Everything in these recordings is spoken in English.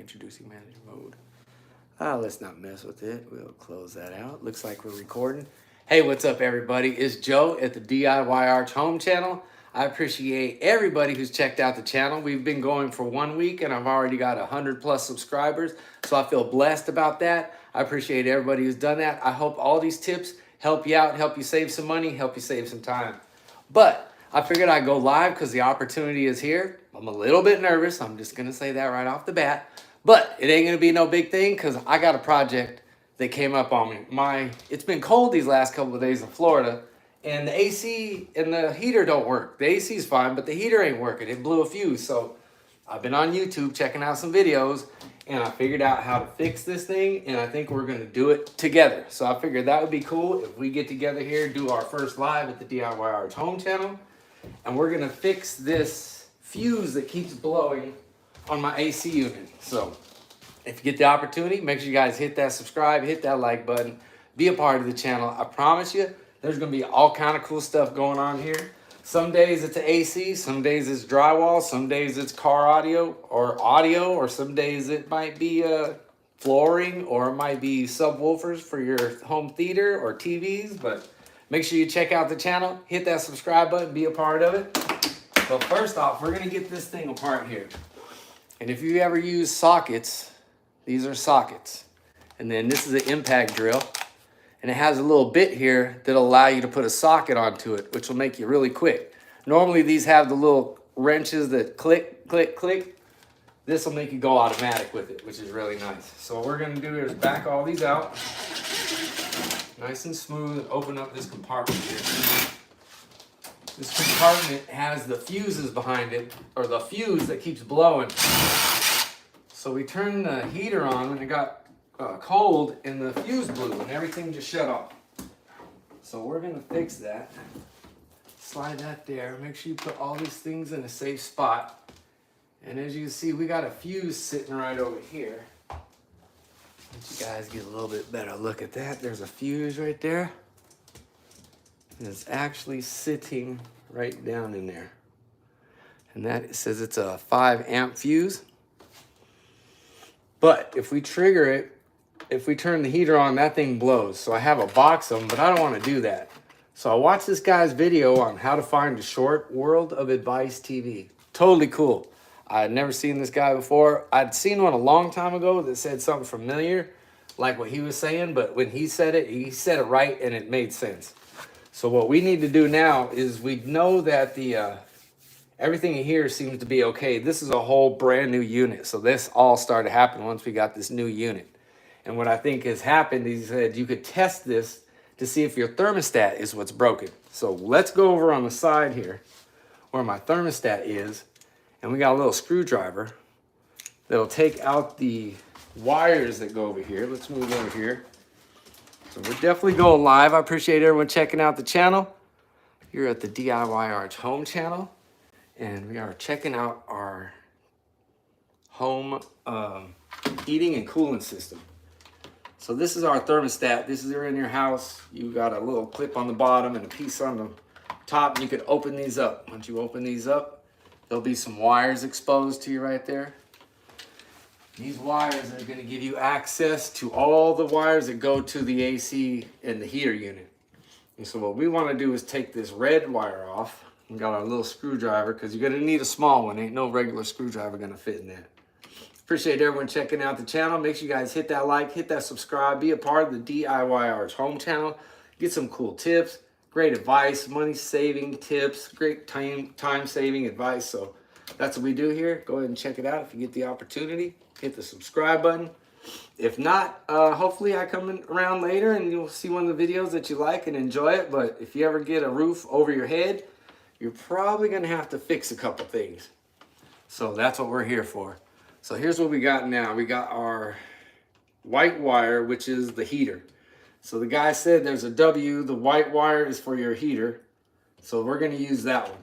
introducing manager mode. Let's not mess with it. We'll close that out. Looks like we're recording. Hey, what's up, everybody? It's Joe at the DIY Arch Home channel. I appreciate everybody who's checked out the channel. We've been going for 1 week and I've already got 100 plus subscribers. So I feel blessed about that. I appreciate everybody who's done that. I hope all these tips help you out, help you save some money, help you save some time. But I figured I'd go live because the opportunity is here. I'm a little bit nervous. I'm just going to say that right off the bat. But it ain't going to be no big thing because I got a project that came up on me. It's been cold these last couple of days in Florida, and the AC and the heater don't work. The AC is fine, but the heater ain't working. It blew a fuse. So I've been on YouTube checking out some videos, and I figured out how to fix this thing, and I think we're going to do it together. So I figured that would be cool if we get together here, do our first live at the DIY Arch Home channel, and we're going to fix this fuse that keeps blowing on my AC unit. So if you get the opportunity, make sure you guys hit that subscribe, hit that like button, be a part of the channel. I promise you, there's going to be all kind of cool stuff going on here. Some days it's AC, some days it's drywall, some days it's car audio, or some days it might be flooring, or it might be subwoofers for your home theater or TVs. But make sure you check out the channel, hit that subscribe button, be a part of it. But first off, we're going to get this thing apart here. And if you ever use sockets, these are sockets. And then this is an impact drill. And it has a little bit here that'll allow you to put a socket onto it, which will make you really quick. Normally these have the little wrenches that click, click, click. This will make you go automatic with it, which is really nice. So what we're gonna do is back all these out. Nice and smooth, and open up this compartment here. This compartment has the fuses behind it, or the fuse that keeps blowing. So we turned the heater on when it got cold, and the fuse blew and everything just shut off. So we're gonna fix that. Slide that there. Make sure you put all these things in a safe spot. And as you can see, we got a fuse sitting right over here. Let you guys get a little bit better look at that. There's a fuse right there. And it's actually sitting right down in there. And that says it's a 5 amp fuse. But if we trigger it, if we turn the heater on, that thing blows. So I have a box of them, but I don't want to do that. So I watched this guy's video on how to find a short World of Advice TV. Totally cool. I had never seen this guy before. I'd seen one a long time ago that said something familiar, like what he was saying, but when he said it right and it made sense. So what we need to do now is we know that the everything in here seems to be okay. This is a whole brand new unit. So this all started happening once we got this new unit. And what I think has happened is he said you could test this to see if your thermostat is what's broken. So let's go over on the side here where my thermostat is. And we got a little screwdriver that'll take out the wires that go over here. Let's move over here. So we're definitely going live. I appreciate everyone checking out the channel. You're at the DIY Arch Home channel. And we are checking out our home heating and cooling system. So this is our thermostat. This is in your house. You got a little clip on the bottom and a piece on the top. And you can open these up. Once you open these up, there'll be some wires exposed to you right there. These wires are going to give you access to all the wires that go to the AC and the heater unit. And so what we want to do is take this red wire off. We got our little screwdriver because you're going to need a small one. Ain't no regular screwdriver going to fit in that. Appreciate everyone checking out the channel. Make sure you guys hit that like, hit that subscribe, be a part of the DIY Arch Home channel. Get some cool tips, great advice, money saving tips, great time saving advice. So that's what we do here. Go ahead and check it out if you get the opportunity. Hit the subscribe button. If not, hopefully I come around later and you'll see one of the videos that you like and enjoy it. But if you ever get a roof over your head, you're probably going to have to fix a couple things. So that's what we're here for. So here's what we got now. We got our white wire, which is the heater. So the guy said there's a W. The white wire is for your heater. So we're going to use that one.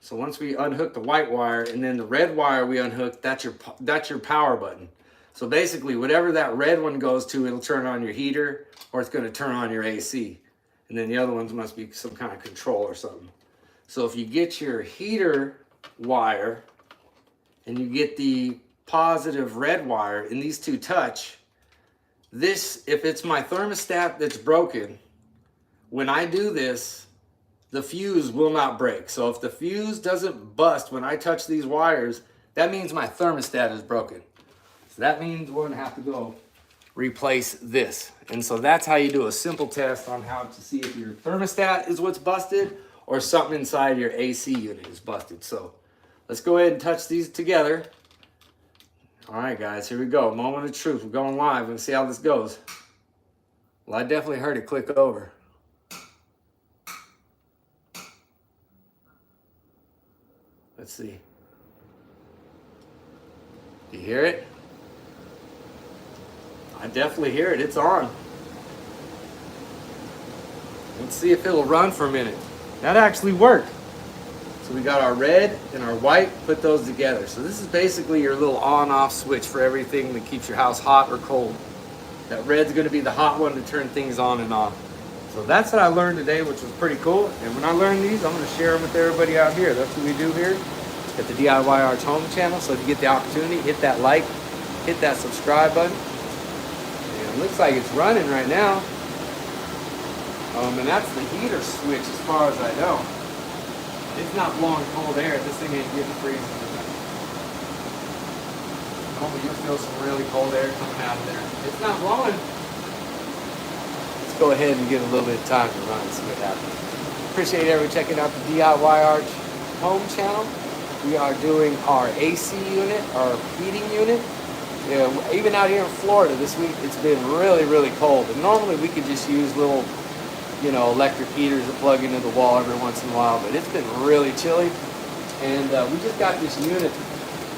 So once we unhook the white wire and then the red wire we unhook, that's your power button. So basically whatever that red one goes to, it'll turn on your heater or it's going to turn on your AC. And then the other ones must be some kind of control or something. So if you get your heater wire and you get the positive red wire and these two touch, this, if it's my thermostat that's broken, when I do this, the fuse will not break. So if the fuse doesn't bust when I touch these wires, that means my thermostat is broken. So that means we're gonna have to go replace this. And so that's how you do a simple test on how to see if your thermostat is what's busted or something inside your AC unit is busted. So let's go ahead and touch these together. All right, guys, here we go. Moment of truth. We're going live. Let's see how this goes. Well, I definitely heard it click over. Let's see. You hear it? I definitely hear it. It's on. Let's see if it'll run for a minute. That actually worked. So we got our red and our white, put those together. So this is basically your little on-off switch for everything that keeps your house hot or cold. That red's gonna be the hot one to turn things on and off. So that's what I learned today, which was pretty cool. And when I learn these, I'm gonna share them with everybody out here. That's what we do here at the DIY Arch Home channel. So if you get the opportunity, hit that like, hit that subscribe button. And it looks like it's running right now. And that's the heater switch as far as I know. It's not blowing cold air. This thing ain't getting freezing. Oh, you'll feel some really cold air coming out of there. It's not blowing. Let's go ahead and get a little bit of time to run and see what happens. Appreciate everyone checking out the DIY Arch Home channel. We are doing our AC unit, our heating unit. Even out here in Florida this week, it's been really, really cold. And normally we could just use little, electric heaters that plug into the wall every once in a while, but it's been really chilly. And we just got this unit,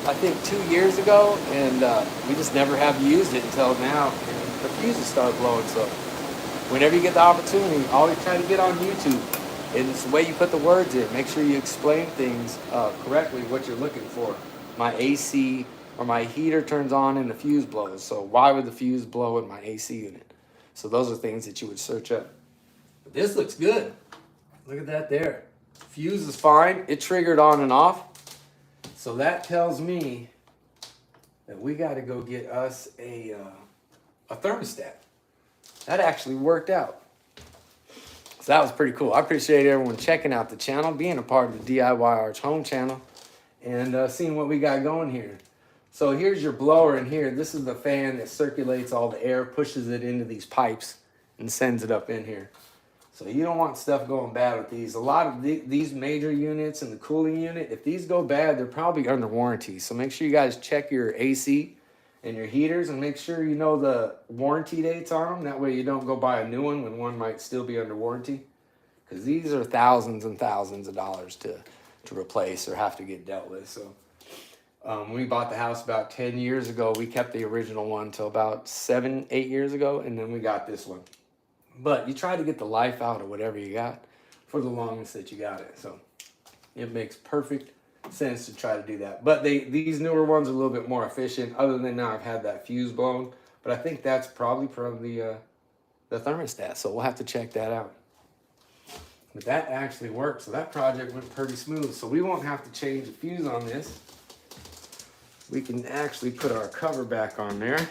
I think 2 years ago, and we just never have used it until now. And the fuses start blowing, so whenever you get the opportunity, always try to get on YouTube. And it's the way you put the words in. Make sure you explain things correctly, what you're looking for. My AC or my heater turns on and the fuse blows. So why would the fuse blow in my AC unit? So those are things that you would search up. But this looks good. Look at that there. Fuse is fine. It triggered on and off. So that tells me that we got to go get us a thermostat. That actually worked out. So that was pretty cool. I appreciate everyone checking out the channel, being a part of the DIY Arch Home channel, and seeing what we got going here. So here's your blower in here. This is the fan that circulates all the air, pushes it into these pipes, and sends it up in here. So you don't want stuff going bad with these. A lot of these major units and the cooling unit, if these go bad, they're probably under warranty. So make sure you guys check your AC and your heaters and make sure you know the warranty dates on them. That way you don't go buy a new one when one might still be under warranty. Because these are thousands and thousands of dollars to replace or have to get dealt with. So when we bought the house about 10 years ago, we kept the original one till about 7, 8 years ago, and then we got this one. But you try to get the life out of whatever you got for the longest that you got it. So it makes perfect sense to try to do that. But these newer ones are a little bit more efficient, other than now I've had that fuse blown. But I think that's probably from the thermostat. So we'll have to check that out. But that actually worked. So that project went pretty smooth. So we won't have to change the fuse on this. We can actually put our cover back on there.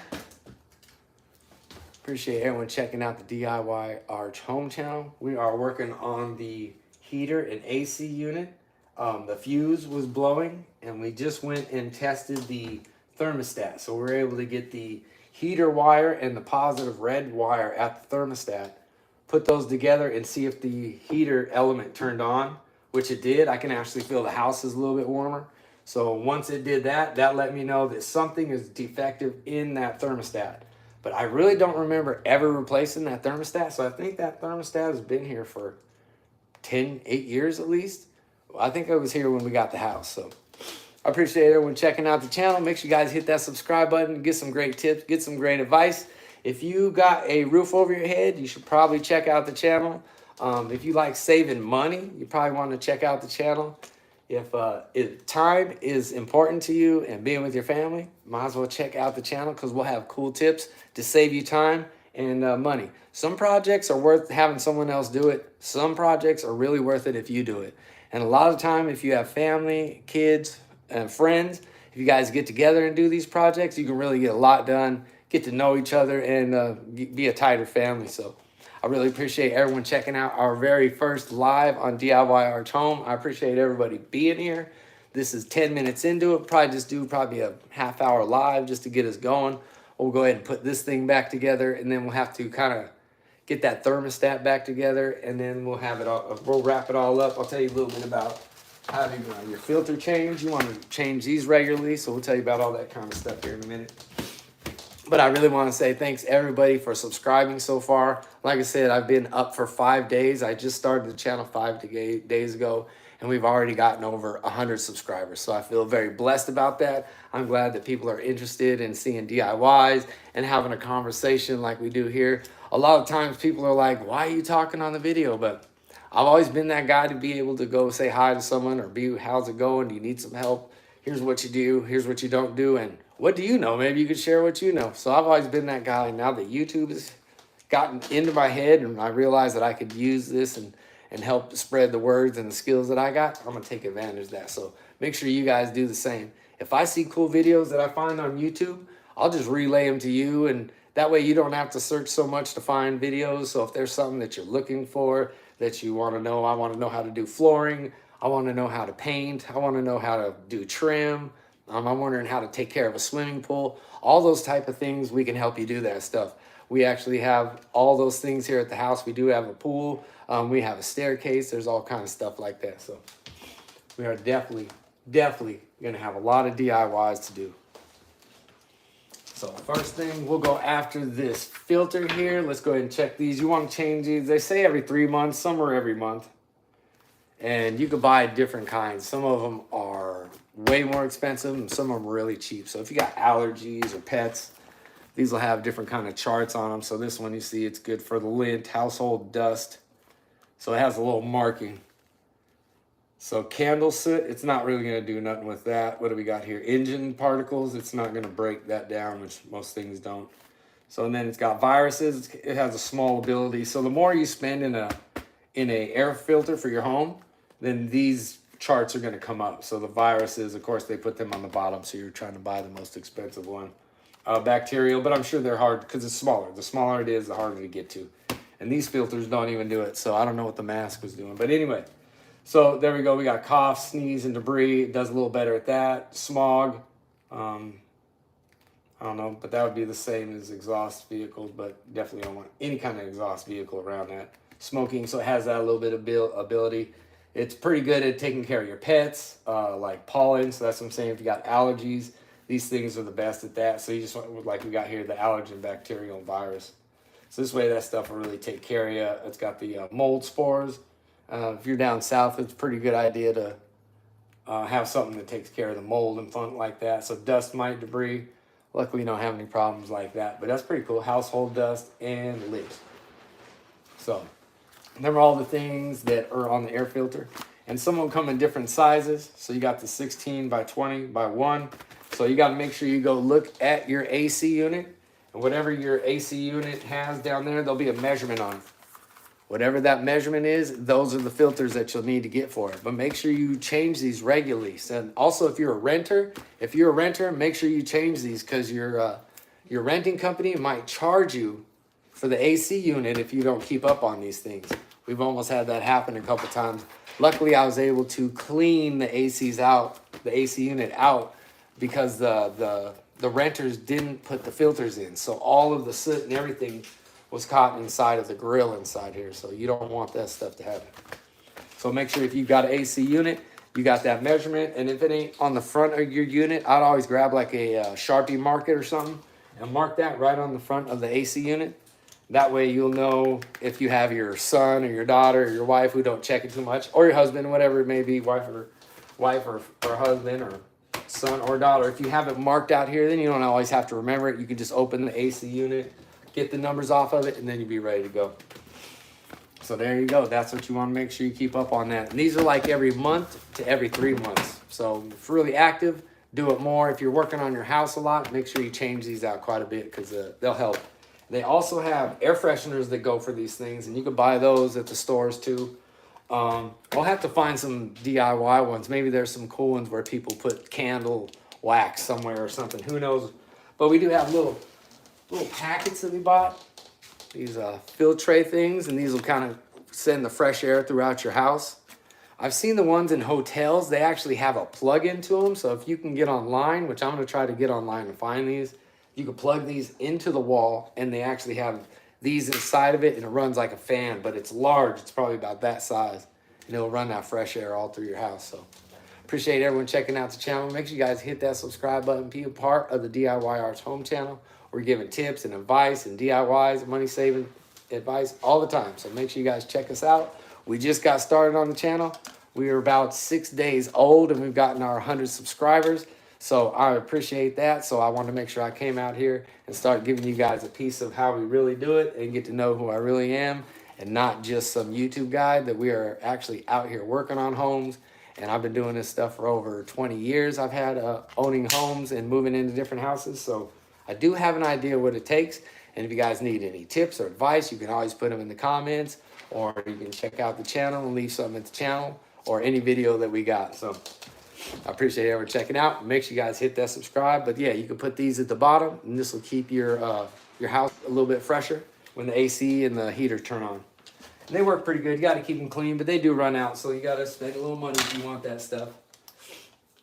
Appreciate everyone checking out the DIY Arch Home channel. We are working on the heater and AC unit. The fuse was blowing, and we just went and tested the thermostat. So we're able to get the heater wire and the positive red wire at the thermostat, put those together and see if the heater element turned on, which it did. I can actually feel the house is a little bit warmer. So once it did that, that let me know that something is defective in that thermostat. But I really don't remember ever replacing that thermostat. So I think that thermostat has been here for 8 years at least. Well, I think I was here when we got the house. So I appreciate everyone checking out the channel. Make sure you guys hit that subscribe button, get some great tips, get some great advice. If you got a roof over your head, you should probably check out the channel. If you like saving money, you probably want to check out the channel. If time is important to you and being with your family, might as well check out the channel because we'll have cool tips to save you time and money. Some projects are worth having someone else do it. Some projects are really worth it if you do it. And a lot of time, if you have family, kids, and friends, if you guys get together and do these projects, you can really get a lot done, get to know each other, and be a tighter family. So I really appreciate everyone checking out our very first live on DIY Arch Home. I appreciate everybody being here. This is 10 minutes into it. Probably just do a half-hour live just to get us going. We'll go ahead and put this thing back together, and then we'll have to kind of get that thermostat back together, and then we'll have it all. We'll wrap it all up. I'll tell you a little bit about having your filter change. You want to change these regularly, so we'll tell you about all that kind of stuff here in a minute. But I really want to say thanks everybody for subscribing so far. Like I said, I've been up for 5 days. I just started the channel 5 days ago, and we've already gotten over 100 subscribers. So I feel very blessed about that. I'm glad that people are interested in seeing DIYs and having a conversation like we do here. A lot of times people are like, why are you talking on the video? But I've always been that guy to be able to go say hi to someone or be, how's it going? Do you need some help? Here's what you do. Here's what you don't do. And what do you know? Maybe you could share what you know. So I've always been that guy. Now that YouTube has gotten into my head and I realized that I could use this and help spread the words and the skills that I got, I'm going to take advantage of that. So make sure you guys do the same. If I see cool videos that I find on YouTube, I'll just relay them to you, and that way you don't have to search so much to find videos. So if there's something that you're looking for that you want to know, I want to know how to do flooring, I want to know how to paint, I want to know how to do trim, I'm wondering how to take care of a swimming pool, all those type of things, we can help you do that stuff. We actually have all those things here at the house. We do have a pool, we have a staircase, there's all kinds of stuff like that. So we are definitely going to have a lot of DIYs to do. So first thing, we'll go after this filter here. Let's go ahead and check these. You want to change these. They say every 3 months, some are every month. And you could buy different kinds. Some of them are way more expensive and some of them are really cheap. So if you got allergies or pets, these will have different kind of charts on them. So this one, you see, it's good for the lint, household dust. So it has a little marking. So candle soot, it's not really going to do nothing with that. What do we got here? Engine particles, it's not going to break that down, which most things don't. So and then it's got viruses. It has a small ability. So the more you spend in a air filter for your home, then these charts are going to come up. So the viruses, of course, they put them on the bottom. So you're trying to buy the most expensive one. Bacterial, but I'm sure they're hard because it's smaller. The smaller it is, the harder to get to. And these filters don't even do it. So I don't know what the mask was doing. But anyway, so there we go. We got cough, sneeze, and debris. It does a little better at that. Smog. I don't know, but that would be the same as exhaust vehicles, but definitely don't want any kind of exhaust vehicle around that. Smoking, so it has that a little bit of ability. It's pretty good at taking care of your pets, like pollen. So that's what I'm saying. If you got allergies, these things are the best at that. So you just want, like we got here, the allergen, bacterial, and virus. So this way that stuff will really take care of you. It's got the mold spores. If you're down south, it's a pretty good idea to have something that takes care of the mold and funk like that. So dust mite, debris. Luckily, you don't have any problems like that. But that's pretty cool. Household dust and leaks. So remember all the things that are on the air filter. And some of them come in different sizes. So you got the 16 by 20 by 1. So you got to make sure you go look at your AC unit. And whatever your AC unit has down there, there'll be a measurement on it. Whatever that measurement is, those are the filters that you'll need to get for it. But make sure you change these regularly. And also, if you're a renter, make sure you change these because your renting company might charge you for the AC unit if you don't keep up on these things. We've almost had that happen a couple times. Luckily, I was able to clean the AC unit out because the renters didn't put the filters in. So all of the soot and everything was caught inside of the grill inside here. So you don't want that stuff to happen. So make sure if you've got an AC unit, you got that measurement. And if it ain't on the front of your unit, I'd always grab like a Sharpie marker or something and mark that right on the front of the AC unit. That way you'll know if you have your son or your daughter or your wife who don't check it too much, or your husband, whatever it may be, wife or husband or son or daughter. If you have it marked out here, then you don't always have to remember it. You can just open the AC unit, get the numbers off of it, and then you'll be ready to go. So there you go. That's what you want to make sure you keep up on that. And these are like every month to every 3 months. So if you're really active, do it more. If you're working on your house a lot, make sure you change these out quite a bit because they'll help. They also have air fresheners that go for these things, and you can buy those at the stores too. I'll have to find some DIY ones. Maybe there's some cool ones where people put candle wax somewhere or something. Who knows? But we do have little packets that we bought. These filtre things, and these will kind of send the fresh air throughout your house. I've seen the ones in hotels, they actually have a plug into them. So if you can get online, which I'm going to try to get online and find these, you can plug these into the wall, and they actually have these inside of it, and it runs like a fan, but it's large. It's probably about that size, and it'll run that fresh air all through your house. So appreciate everyone checking out the channel. Make sure you guys hit that subscribe button. Be a part of the DIY Arts Home channel. We're giving tips and advice and DIYs and money saving advice all the time. So make sure you guys check us out. We just got started on the channel. We are about 6 days old, and we've gotten our 100 subscribers. So I appreciate that. So I want to make sure I came out here and start giving you guys a piece of how we really do it and get to know who I really am, and not just some YouTube guy, that we are actually out here working on homes. And I've been doing this stuff for over 20 years. I've had owning homes and moving into different houses. So I do have an idea what it takes. And if you guys need any tips or advice, you can always put them in the comments, or you can check out the channel and leave something at the channel or any video that we got. So I appreciate everyone checking out. Make sure you guys hit that subscribe. But yeah, you can put these at the bottom, and this will keep your house a little bit fresher when the AC and the heater turn on. And they work pretty good. You got to keep them clean, but they do run out, so you got to spend a little money if you want that stuff.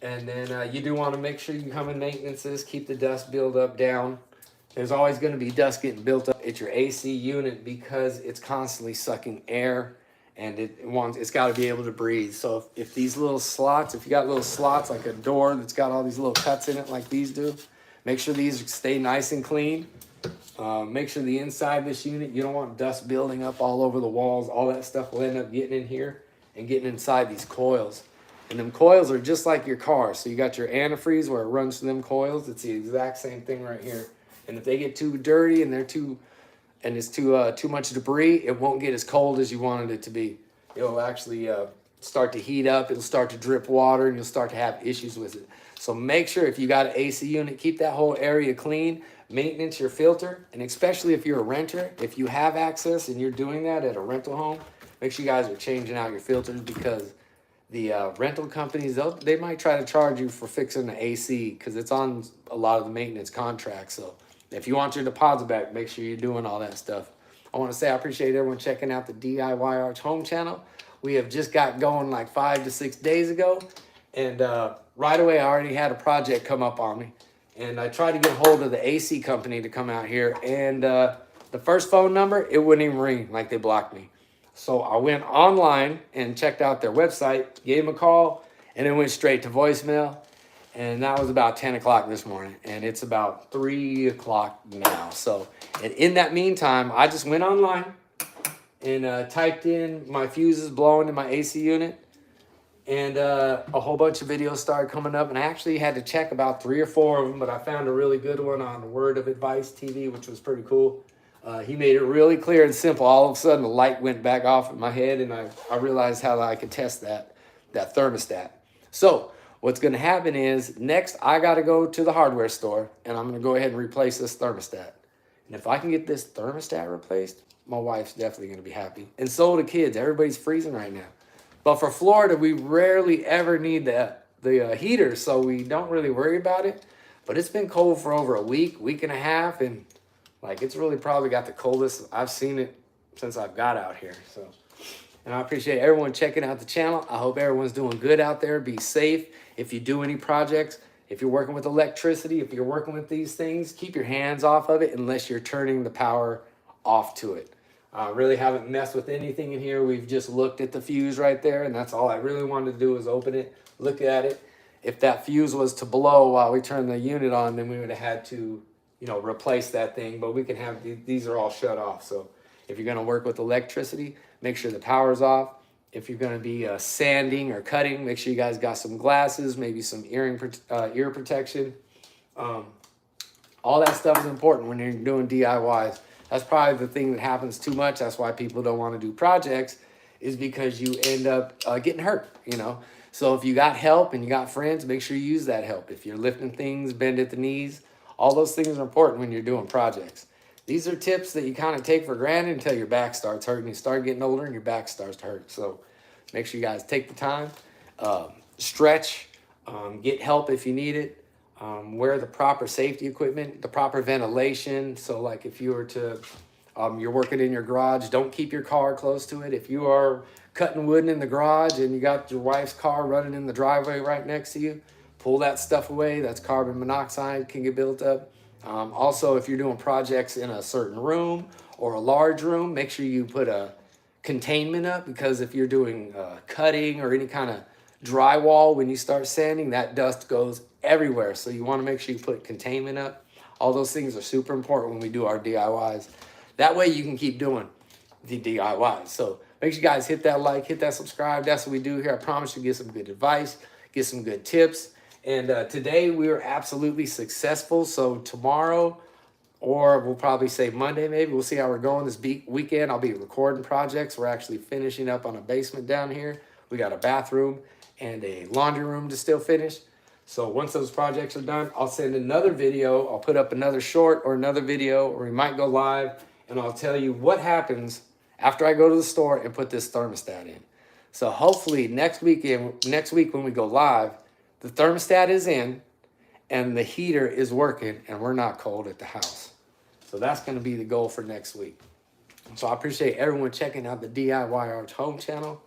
And then you do want to make sure you come in maintenances, keep the dust buildup down. There's always going to be dust getting built up at your AC unit because it's constantly sucking air, and it's got to be able to breathe. So if these little slots, if you got little slots like a door that's got all these little cuts in it like these do, make sure these stay nice and clean. Make sure the inside of this unit, you don't want dust building up all over the walls. All that stuff will end up getting in here and getting inside these coils. And them coils are just like your car. So you got your antifreeze where it runs through them coils. It's the exact same thing right here. And if they get too dirty and it's too much debris, it won't get as cold as you wanted it to be. It'll actually start to heat up. It'll start to drip water, and you'll start to have issues with it. So make sure if you got an AC unit, keep that whole area clean. Maintenance your filter, and especially if you're a renter, if you have access and you're doing that at a rental home, make sure you guys are changing out your filters, because the rental companies, they might try to charge you for fixing the AC because it's on a lot of the maintenance contracts. So if you want your deposit back, make sure you're doing all that stuff. I want to say I appreciate everyone checking out the DIY Arts Home channel. We have just got going like 5 to 6 days ago, and right away I already had a project come up on me. And I tried to get hold of the AC company to come out here, and the first phone number, it wouldn't even ring, like they blocked me. So I went online and checked out their website, gave them a call, and it went straight to voicemail. And that was about 10 o'clock this morning, and it's about 3 o'clock now. So, and in that meantime, I just went online and typed in my fuses blowing in my AC unit. And a whole bunch of videos started coming up, and I actually had to check about 3 or 4 of them, but I found a really good one on Word of Advice TV, which was pretty cool. He made it really clear and simple. All of a sudden, the light went back off in my head, and I realized how I could test that thermostat. So what's going to happen is, next I got to go to the hardware store, and I'm going to go ahead and replace this thermostat. And if I can get this thermostat replaced, my wife's definitely going to be happy. And so are the kids. Everybody's freezing right now. But for Florida, we rarely ever need the heater, so we don't really worry about it. But it's been cold for over a week and a half, and like it's really probably got the coldest I've seen it since I've got out here. So, and I appreciate everyone checking out the channel. I hope everyone's doing good out there. Be safe. If you do any projects, if you're working with electricity, if you're working with these things, keep your hands off of it unless you're turning the power off to it. Really haven't messed with anything in here. We've just looked at the fuse right there, and that's all I really wanted to do is open it, look at it. If that fuse was to blow while we turned the unit on, then we would have had to, replace that thing. But we can have, these are all shut off. So if you're going to work with electricity, make sure the power's off. If you're going to be sanding or cutting, make sure you guys got some glasses, maybe some ear protection. All that stuff is important when you're doing DIYs. That's probably the thing that happens too much. That's why people don't want to do projects, is because you end up getting hurt, So if you got help and you got friends, make sure you use that help. If you're lifting things, bend at the knees, all those things are important when you're doing projects. These are tips that you kind of take for granted until your back starts hurting. You start getting older and your back starts to hurt. So make sure you guys take the time, stretch, get help if you need it. Wear the proper safety equipment, the proper ventilation. So like if you were to, you're working in your garage, don't keep your car close to it. If you are cutting wood in the garage and you got your wife's car running in the driveway right next to you, pull that stuff away. That's carbon monoxide can get built up. Also, if you're doing projects in a certain room or a large room, make sure you put a containment up, because if you're doing cutting or any kind of drywall, when you start sanding, that dust goes everywhere. So you want to make sure you put containment up. All those things are super important when we do our DIYs. That way you can keep doing the DIYs. So make sure you guys hit that like, hit that subscribe. That's what we do here. I promise you get some good advice, get some good tips. And today we were absolutely successful. So tomorrow, or we'll probably say Monday, maybe. We'll see how we're going this weekend. I'll be recording projects. We're actually finishing up on a basement down here. We got a bathroom and a laundry room to still finish. So once those projects are done, I'll send another video. I'll put up another short or another video, or we might go live, and I'll tell you what happens after I go to the store and put this thermostat in. So hopefully next week when we go live, the thermostat is in and the heater is working and we're not cold at the house. So that's going to be the goal for next week. So I appreciate everyone checking out the DIY Arch Home channel.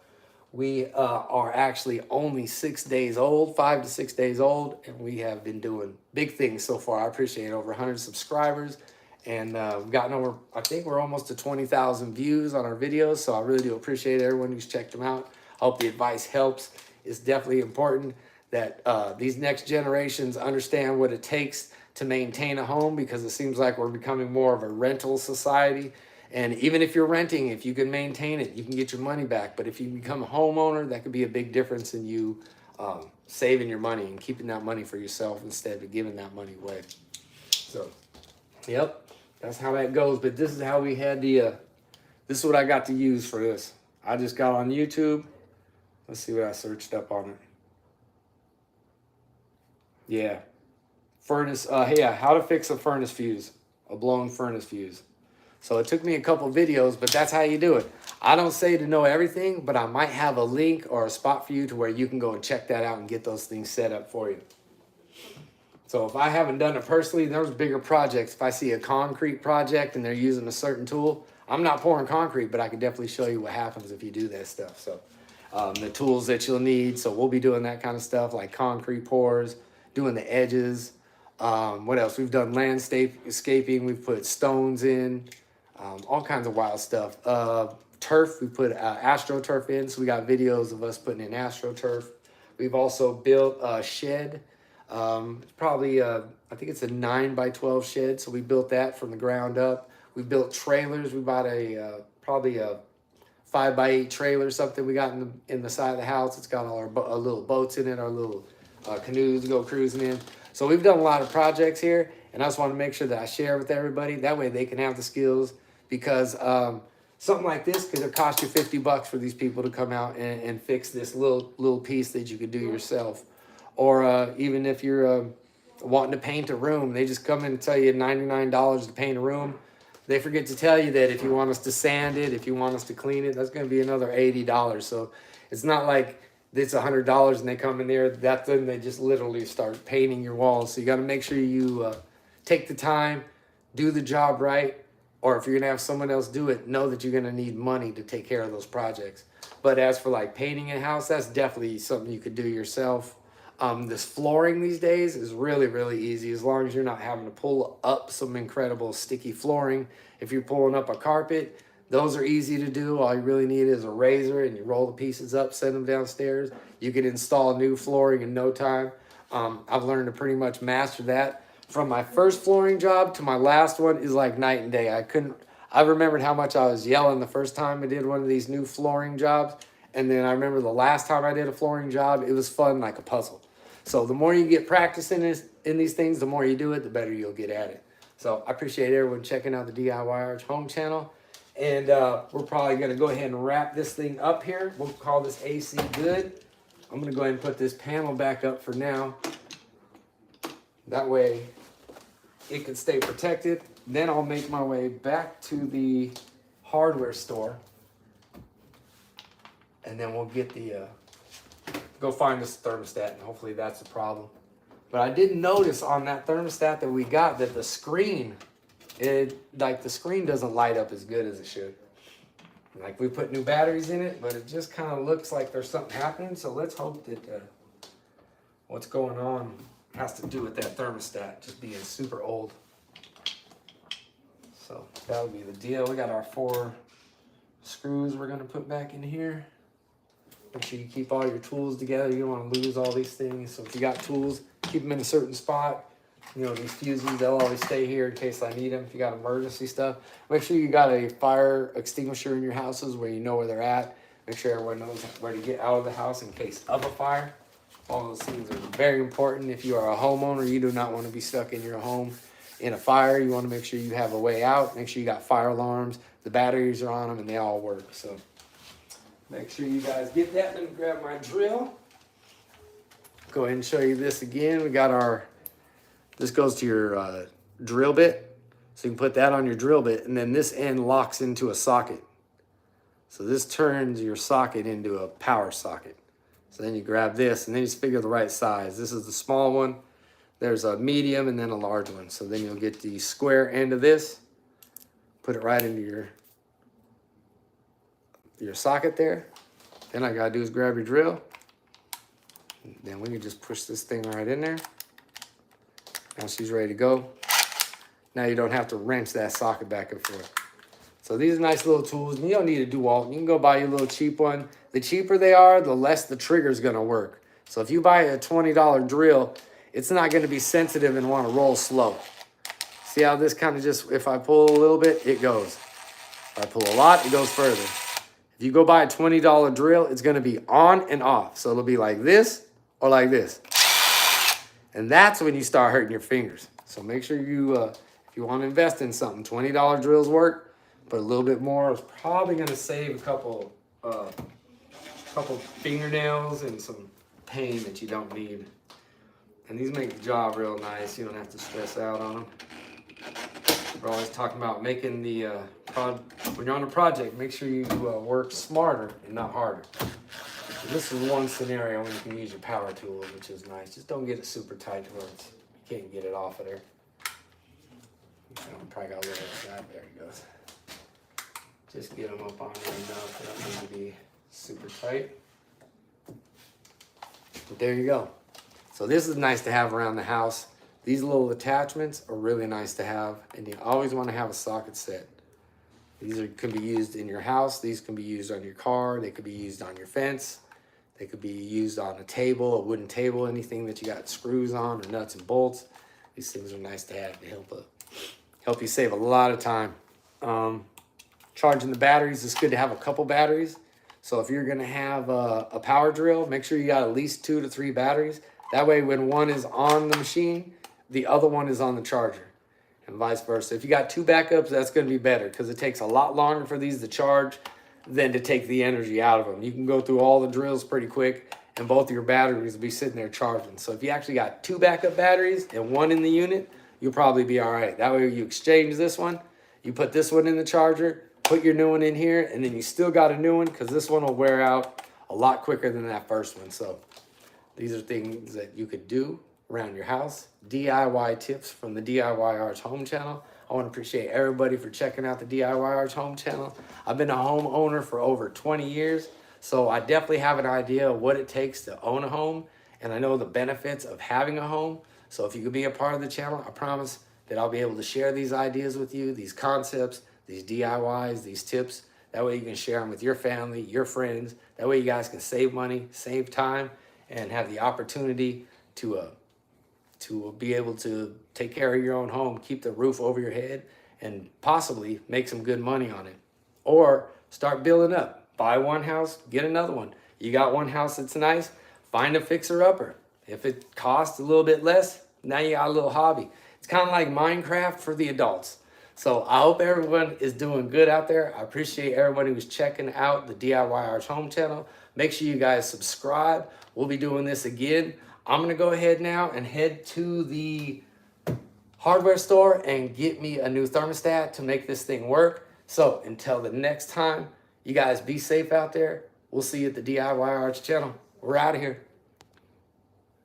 We are actually only 6 days old, 5 to 6 days old, and we have been doing big things so far. I appreciate over 100 subscribers, and we've gotten over, I think we're almost to 20,000 views on our videos. So I really do appreciate everyone who's checked them out. Hope the advice helps. It's definitely important that these next generations understand what it takes to maintain a home, because it seems like we're becoming more of a rental society. And even if you're renting, if you can maintain it, you can get your money back. But if you become a homeowner, that could be a big difference in you saving your money and keeping that money for yourself instead of giving that money away. So, yep, that's how that goes. But this is how we had the, this is what I got to use for this. I just got on YouTube. Let's see what I searched up on it. Yeah. Furnace, yeah, how to fix a furnace fuse, a blown furnace fuse. So it took me a couple videos, but that's how you do it. I don't say to know everything, but I might have a link or a spot for you to where you can go and check that out and get those things set up for you. So if I haven't done it personally, there's bigger projects. If I see a concrete project and they're using a certain tool, I'm not pouring concrete, but I can definitely show you what happens if you do that stuff. So the tools that you'll need. So we'll be doing that kind of stuff like concrete pours, doing the edges. What else? We've done landscaping. We've put stones in, all kinds of wild stuff. Turf, we put AstroTurf in. So we got videos of us putting in AstroTurf. We've also built a shed. It's probably, I think it's a 9x12 shed. So we built that from the ground up. We built trailers. We bought probably a 5x8 trailer, something we got in the side of the house. It's got all our little boats in it, our little canoes to go cruising in. So we've done a lot of projects here, and I just want to make sure that I share with everybody. That way they can have the skills, because something like this could cost you $50 for these people to come out and fix this little piece that you could do yourself. Or even if you're wanting to paint a room, they just come in and tell you $99 to paint a room. They forget to tell you that if you want us to sand it, if you want us to clean it, that's going to be another $80. So it's not like it's $100 and they come in there, then they just literally start painting your walls. So you got to make sure you take the time, do the job right, or if you're going to have someone else do it, know that you're going to need money to take care of those projects. But as for like painting a house, that's definitely something you could do yourself. This flooring these days is really, really easy, as long as you're not having to pull up some incredible sticky flooring. If you're pulling up a carpet, those are easy to do. All you really need is a razor, and you roll the pieces up, send them downstairs. You can install new flooring in no time. I've learned to pretty much master that. From my first flooring job to my last one is like night and day. I remembered how much I was yelling the first time I did one of these new flooring jobs. And then I remember the last time I did a flooring job, it was fun like a puzzle. So the more you get practicing in these things, the more you do it, the better you'll get at it. So I appreciate everyone checking out the DIY Arch Home channel. And we're probably going to go ahead and wrap this thing up here. We'll call this AC good. I'm going to go ahead and put this panel back up for now. That way it can stay protected. Then I'll make my way back to the hardware store. And then we'll get the... go find this thermostat, and hopefully that's the problem. But I did notice on that thermostat that we got that the screen, the screen doesn't light up as good as it should. Like we put new batteries in it, but it just kind of looks like there's something happening. So let's hope that what's going on has to do with that thermostat just being super old. So that'll be the deal. We got our 4 screws we're gonna put back in here. Make sure you keep all your tools together. You don't want to lose all these things. So if you got tools, keep them in a certain spot. You know, these fuses, they'll always stay here in case I need them. If you got emergency stuff, make sure you got a fire extinguisher in your houses where you know where they're at. Make sure everyone knows where to get out of the house in case of a fire. All those things are very important. If you are a homeowner, you do not want to be stuck in your home in a fire. You want to make sure you have a way out. Make sure you got fire alarms. The batteries are on them and they all work. So make sure you guys get that. Let me grab my drill. Go ahead and show you this again. We got this goes to your drill bit. So you can put that on your drill bit, and then this end locks into a socket. So this turns your socket into a power socket. So then you grab this, and then you just figure the right size. This is the small one. There's a medium and then a large one. So then you'll get the square end of this, put it right into your socket there. Then all I gotta do is grab your drill. Then we can just push this thing right in there. Now she's ready to go. Now you don't have to wrench that socket back and forth. So these are nice little tools. You don't need a DeWalt. You can go buy your little cheap one. The cheaper they are, the less the trigger's gonna work. So if you buy a $20 drill, it's not gonna be sensitive and wanna roll slow. See how this kind of just, if I pull a little bit, it goes. If I pull a lot, it goes further. If you go buy a $20 drill, it's gonna be on and off. So it'll be like this or like this. And that's when you start hurting your fingers. So make sure you, if you wanna invest in something, $20 drills work, but a little bit more is probably gonna save a couple fingernails and some pain that you don't need. And these make the job real nice. You don't have to stress out on them. We're always talking about making the, when you're on a project, make sure you work smarter and not harder. And this is one scenario when you can use your power tool, which is nice. Just don't get it super tight to where you can't get it off of there. Probably got a little side. There he goes. Just get them up on there enough. They don't need to be super tight. But there you go. So this is nice to have around the house. These little attachments are really nice to have, and you always want to have a socket set. These can be used in your house. These can be used on your car. They could be used on your fence. They could be used on a table, a wooden table, anything that you got screws on or nuts and bolts. These things are nice to have to help you save a lot of time. Charging the batteries, it's good to have a couple batteries. So if you're gonna have a power drill, make sure you got at least 2 to 3 batteries. That way when one is on the machine, the other one is on the charger, and vice versa. If you got 2 backups, that's gonna be better because it takes a lot longer for these to charge than to take the energy out of them. You can go through all the drills pretty quick and both of your batteries will be sitting there charging. So if you actually got 2 backup batteries and 1 in the unit, you'll probably be all right. That way you exchange this one, you put this one in the charger, put your new one in here, and then you still got a new one because this one will wear out a lot quicker than that first one. So these are things that you could do around your house. DIY tips from the DIY Arts Home channel. I want to appreciate everybody for checking out the DIY Arts Home channel. I've been a homeowner for over 20 years, so I definitely have an idea of what it takes to own a home, and I know the benefits of having a home. So if you could be a part of the channel, I promise that I'll be able to share these ideas with you, these concepts, these DIYs, these tips. That way you can share them with your family, your friends. That way you guys can save money, save time, and have the opportunity to be able to take care of your own home, keep the roof over your head, and possibly make some good money on it. Or start building up. Buy one house, get another one. You got one house that's nice, find a fixer-upper. If it costs a little bit less, now you got a little hobby. It's kind of like Minecraft for the adults. So I hope everyone is doing good out there. I appreciate everybody who's checking out the DIY Arts Home channel. Make sure you guys subscribe. We'll be doing this again. I'm going to go ahead now and head to the hardware store and get me a new thermostat to make this thing work. So until the next time, you guys be safe out there. We'll see you at the DIY Arts channel. We're out of here.